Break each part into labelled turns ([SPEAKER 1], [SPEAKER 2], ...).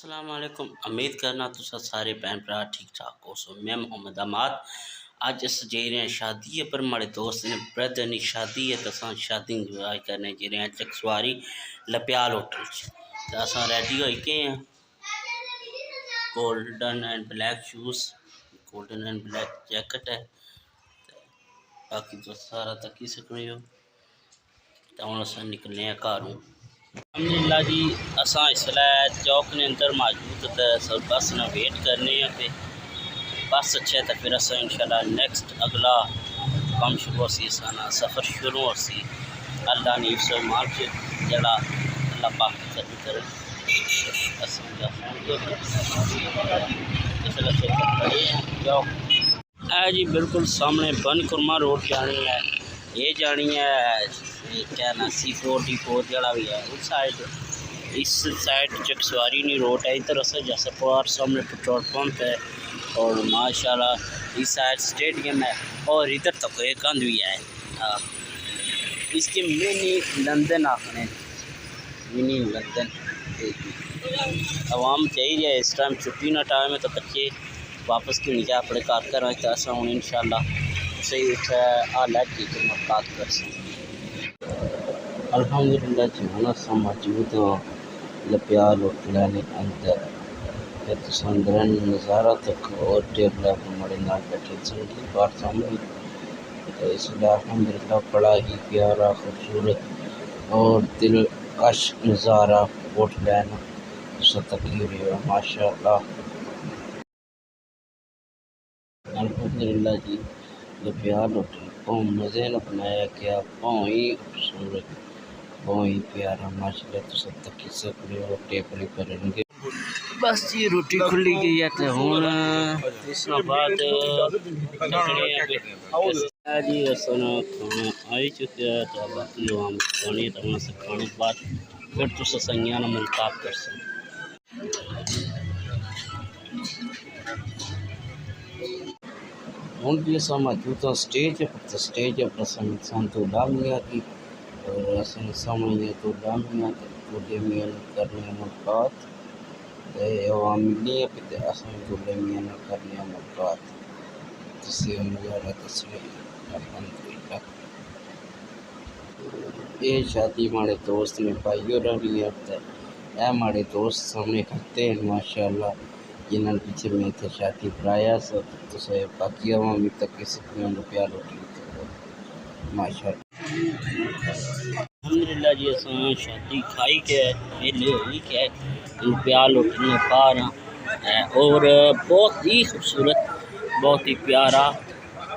[SPEAKER 1] السلام علیکم، امید کرنا تو سارے بہن برا ٹھیک ٹھاک ہو سو میں محمد احمد اج اس جی رہے ہیں شادی ہے پر مارے دوست نے بردر نی شادی ہے تو شادی انجوائے کرنے جی رہے ہیں چکسواری لپیال ہوٹل تو ریڈی ہوئی کے ہیں golden and black shoes golden and black jacket ہے باقی تو سارا تک ہی سکنے ہو تو ہوں اصل نکلنے ہیں گھروں الحمدللہ جی اساں اس لیے چوک نے اندر موجود تو بس نہ ویٹ کرنے ہیں پہ بس اچھے تو پھر اساں انشاءاللہ نیکسٹ اگلا کام شروع ہو سی اساں سفر شروع ہو سی اللہ نے اس مارچ جڑا اللہ پاک کرم کرے اساں دا ہے جی بالکل سامنے بن کرما روڈ جانی ہے یہ جانی ہے کیا نا C44 جڑا بھی ہے اس سائڈ چکسواری نہیں روڈ ہے ادھر اسے جیسا پار سامنے پیٹرول پمپ ہے اور ماشاءاللہ اس سائڈ اسٹیڈیم ہے اور ادھر تک ایک گند بھی ہے اس کے منی لندن آخنے منی لندن عوام چاہیے اس ٹائم چھٹی نہ ٹائم ہے تو بچے واپس کیوں نہیں جا اپنے کار کر رہے تو ایسا ہوں انشاءاللہ صحیح حالت کی ملاقات کر سکیں الحمدللہ جی ہونا سا موجود ہوں لپیال ہوٹل اندر تو اندر نظارہ تک اور ٹیبل مڑے نال بیٹھے سنگی بار سامنے تو اس لیے الحمدللہ بڑا ہی پیارا خوبصورت اور دل کش نظارہ ہوٹل ستقیر ہے ماشاءاللہ الحمدللہ جی لپیال ہوٹل بہت مزے نہ بنایا گیا بہت ہی خوبصورت بہت ہی پیارا ماشاءاللہ تو سب تک سکنے اور ٹیبل پر رہیں گے بس جی روٹی کھلی گئی ہے تو ہوں اس بعد جی اصل کھانا آئی چکا ہے تو باقی جو ہم کھانے تو وہاں سے کھانے کے بعد پھر تو سنگیاں ملاقات کر سکیں ہوں بھی اصل موجود ہوں اسٹیج تو اسٹیج پر انسان تو لامیاں کی اور اصل سامنے تو لامیاں تو میاں کرنے ملاقات عوام ملی ہے اصل تو میاں کرنے ملاقات تصویر نظارہ تصویر الحمدللہ یہ شادی ہمارے دوست نے بھائی اور رہی ہے اے ہمارے دوست سامنے کرتے ہیں ماشاءاللہ جنہوں نے پیچھے میں تھے شادی برایا سب تو سے باقی عوامی تک کسی کو پیار ہوتی ماشاءاللہ الحمدللہ جی اساں شادی کھائی کے ویلے ہوئی کے پیال ہوٹل پار اور بہت ہی خوبصورت بہت ہی پیارا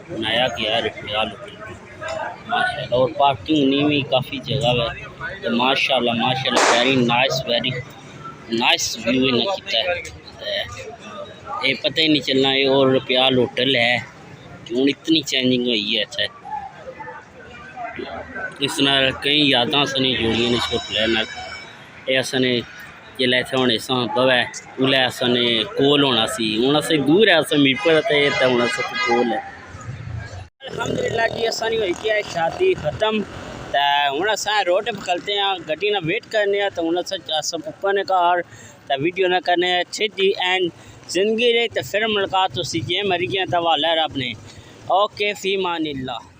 [SPEAKER 1] بنایا گیا ہے پیال ہوٹل ماشاءاللہ اور پارکنگ نیوی کافی جگہ ہے تو ماشاءاللہ ویری نائس ویو نے کیتا ہے یہ پتہ ہی نہیں چلنا یہ اور پیال ہوٹل ہے کیوں اتنی چینجنگ ہوئی ہے اچھا اس نال کئی یاداں سنی جوڑی اس ہوٹل یہ اصل جلے اتنے ہونے سا بوے اُلے اصل کول ہونا سی ہوں اصل دور ہے اصل میرپور تو ہوں اصل کول ہے الحمدللہ جی اصل ہوئی کیا شادی ختم تو ہوں اصل روڈ پہ نکلتے ہیں گڈی نہ ویٹ کرنے تو ہوں اصل اوپر نے کار تو ویڈیو نہ کرنے چھٹی اینڈ زندگی رہی تو پھر ملاقات اسی جے مری گیا تو والا رب نے اوکے فی مان اللہ